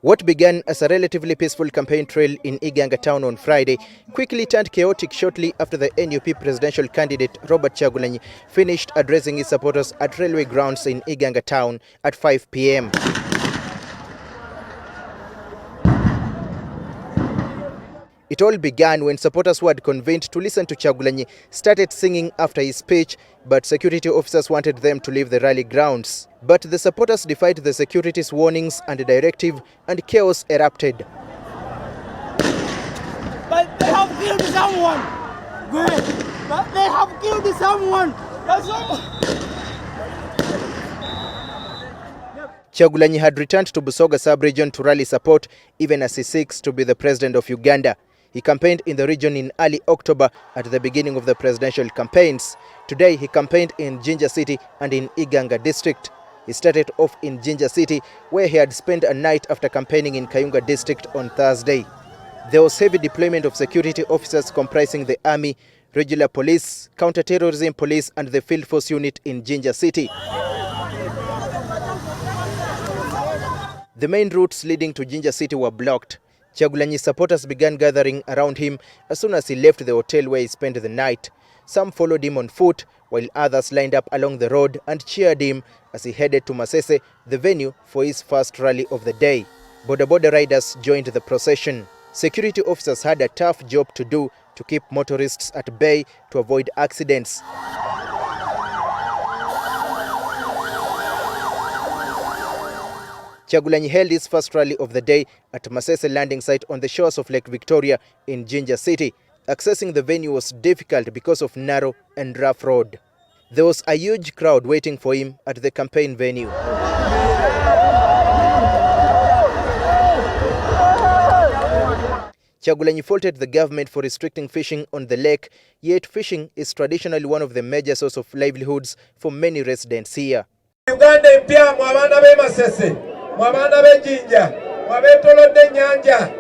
What began as a relatively peaceful campaign trail in Iganga town on Friday quickly turned chaotic shortly after the NUP presidential candidate Robert Kyagulanyi finished addressing his supporters at railway grounds in Iganga town at 5 p.m. It all began when supporters who had convened to listen to Kyagulanyi started singing after his speech, but security officers wanted them to leave the rally grounds. But the supporters defied the security's warnings and directive, and chaos erupted. But they have killed someone! Good! But they have killed someone! That's all! Kyagulanyi had returned to Busoga sub-region to rally support, even as he seeks to be the president of Uganda. He campaigned in the region in early October at the beginning of the presidential campaigns. Today, he campaigned in Jinja City and in Iganga district. He started off in Jinja City, where he had spent a night after campaigning in Kayunga district on Thursday. There was heavy deployment of security officers comprising the army, regular police, counter-terrorism police and the field force unit in Jinja City. The main routes leading to Jinja City were blocked. Kyagulanyi supporters began gathering around him as soon as he left the hotel where he spent the night. Some followed him on foot, while others lined up along the road and cheered him as he headed to Masese, the venue for his first rally of the day. Boda riders joined the procession. Security officers had a tough job to do to keep motorists at bay to avoid accidents. Kyagulanyi held his first rally of the day at Masese landing site on the shores of Lake Victoria in Jinja City. Accessing the venue was difficult because of narrow and rough road. There was a huge crowd waiting for him at the campaign venue. Kyagulanyi faulted the government for restricting fishing on the lake, yet fishing is traditionally one of the major sources of livelihoods for many residents here. Uganda mpya mwabana be Masese, mwabana be Jinja, mwabetolodde nyanja.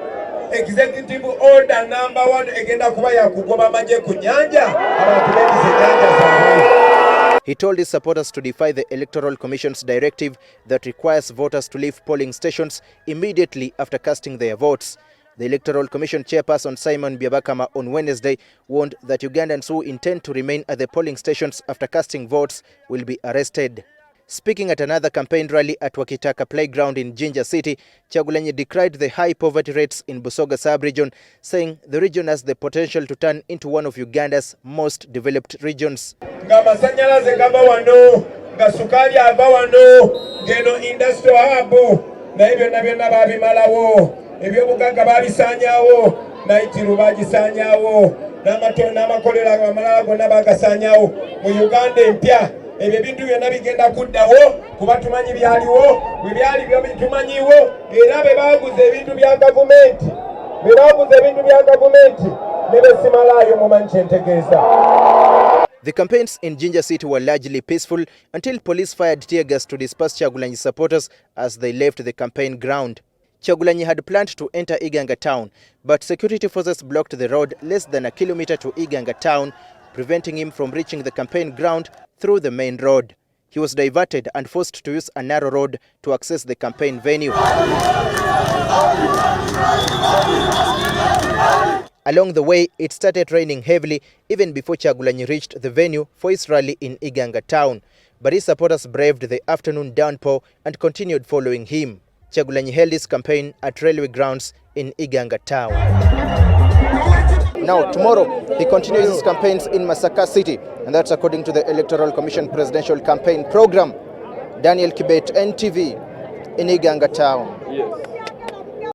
Executive order number 1 egenda kuba ya kugoba maje ku nyanja abantu bekize nyanja zaabwe. He told his supporters to defy the Electoral Commission's directive that requires voters to leave polling stations immediately after casting their votes. The Electoral Commission chairperson Simon Byabakama on Wednesday warned that Ugandans who intend to remain at the polling stations after casting votes will be arrested. Speaking at another campaign rally at Wakitaka Playground in Jinja City, Kyagulanyi decried the high poverty rates in Busoga sub-region, saying the region has the potential to turn into one of Uganda's most developed regions. Nga masanyalaze gava wano, nga sukali ava wano, ngeno industrial hub, na byonna byonna babimalawo, ebyobugagga babisaanyaawo, naitiru bagisaanyaawo, n'amakolero amalala gonna bagasaanyaawo. Mu Uganda empya ebyo bintu byonna bigenda kuddawo kuba tumanyi byaliwo bwe byali byo tumanyiwo era be baaguza ebintu bya gavumenti ne besimalayo mumanyi kyentegeeza. The campaigns in Jinja City were largely peaceful until police fired tear gas to disperse Kyagulanyi supporters as they left the campaign ground. Kyagulanyi had planned to enter Iganga town, but security forces blocked the road less than a kilometer to Iganga town, preventing him from reaching the campaign ground through the main road. He was diverted and forced to use a narrow road to access the campaign venue. Along the way, it started raining heavily even before Kyagulanyi reached the venue for his rally in Iganga town. But his supporters braved the afternoon downpour and continued following him. Kyagulanyi held his campaign at railway grounds in Iganga town. Now, tomorrow, he continues his campaigns in Masaka City, and that's according to the Electoral Commission presidential campaign program. Daniel Kibet, NTV, in Iganga town. Yes.